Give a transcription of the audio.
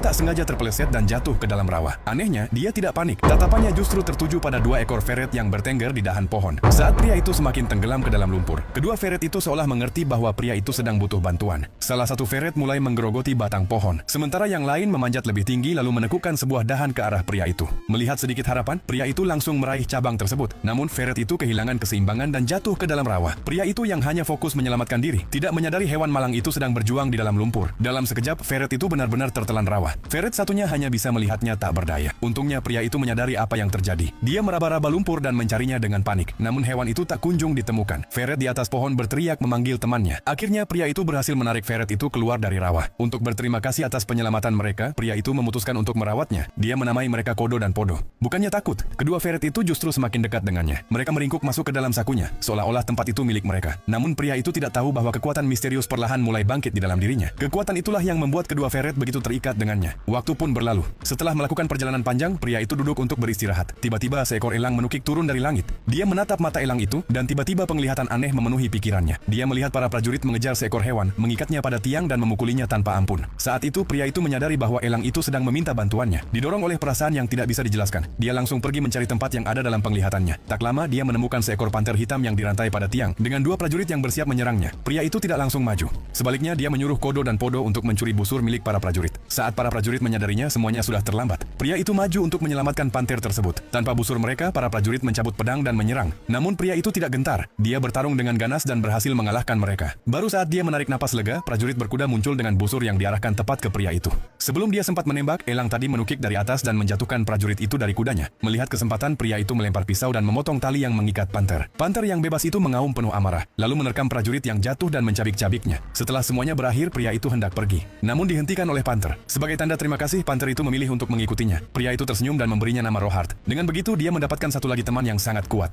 tak sengaja terpeleset dan jatuh ke dalam rawa. Anehnya, dia tidak panik. Tatapannya justru tertuju pada 2 ekor ferret yang bertengger di dahan pohon. Saat pria itu semakin tenggelam ke dalam lumpur, kedua ferret itu seolah mengerti bahwa pria itu sedang butuh bantuan. Salah satu ferret mulai menggerogoti batang pohon, sementara yang lain memanjat lebih tinggi lalu menekukkan sebuah dahan ke arah pria itu. Melihat sedikit harapan, pria itu langsung meraih cabang tersebut. Namun ferret itu kehilangan keseimbangan dan jatuh ke dalam rawa. Pria itu yang hanya fokus menyelamatkan diri, tidak menyadari hewan malang itu sedang berjuang di dalam lumpur. Dalam sekejap, ferret itu benar-benar tertelan rawa. Ferret satunya hanya bisa melihatnya tak berdaya. Untungnya pria itu menyadari apa yang terjadi. Dia meraba-raba lumpur dan mencarinya dengan panik. Namun hewan itu tak kunjung ditemukan. Ferret di atas pohon berteriak memanggil temannya. Akhirnya pria itu berhasil menarik ferret itu keluar dari rawa. Untuk berterima kasih atas penyelamatan mereka, pria itu memutuskan untuk merawatnya. Dia menamai mereka Kodo dan Podo. Bukannya takut, kedua ferret itu justru semakin dekat dengannya. Mereka meringkuk masuk ke dalam sakunya, seolah-olah tempat itu milik mereka. Namun pria itu tidak tahu bahwa kekuatan misterius perlahan mulai bangkit di dalam dirinya. Kekuatan itulah yang membuat kedua ferret begitu terikat dengannya. Waktu pun berlalu. Setelah melakukan perjalanan panjang, pria itu duduk untuk beristirahat. Tiba-tiba seekor elang menukik turun dari langit. Dia menatap mata elang itu, dan tiba-tiba penglihatan aneh memenuhi pikirannya. Dia melihat para prajurit mengejar seekor hewan, mengikatnya pada tiang dan memukulinya tanpa ampun. Saat itu pria itu menyadari bahwa elang itu sedang meminta bantuannya. Didorong oleh perasaan yang tidak bisa dijelaskan, dia langsung pergi mencari tempat yang ada dalam penglihatannya. Tak lama dia menemukan seekor panter hitam yang dirantai pada tiang, dengan 2 prajurit yang bersiap menyerangnya. Pria itu tidak langsung maju. Sebaliknya dia menyuruh Kodo dan Podo untuk mencuri busur milik para prajurit. Saat para prajurit menyadarinya, semuanya sudah terlambat. Pria itu maju untuk menyelamatkan panter tersebut. Tanpa busur mereka, para prajurit mencabut pedang dan menyerang. Namun pria itu tidak gentar. Dia bertarung dengan ganas dan berhasil mengalahkan mereka. Baru saat dia menarik napas lega, prajurit berkuda muncul dengan busur yang diarahkan tepat ke pria itu. Sebelum dia sempat menembak, elang tadi menukik dari atas dan menjatuhkan prajurit itu dari kudanya. Melihat kesempatan, pria itu melempar pisau dan memotong tali yang mengikat panter. Panter yang bebas itu mengaum penuh amarah, lalu menerkam prajurit yang jatuh dan mencabik-cabiknya. Setelah semuanya berakhir, pria itu hendak pergi. Namun dihentikan oleh panter. Sebagai tanda terima kasih, panter itu memilih untuk mengikutinya. Pria itu tersenyum dan memberinya nama Rohart. Dengan begitu, dia mendapatkan satu lagi teman yang sangat kuat.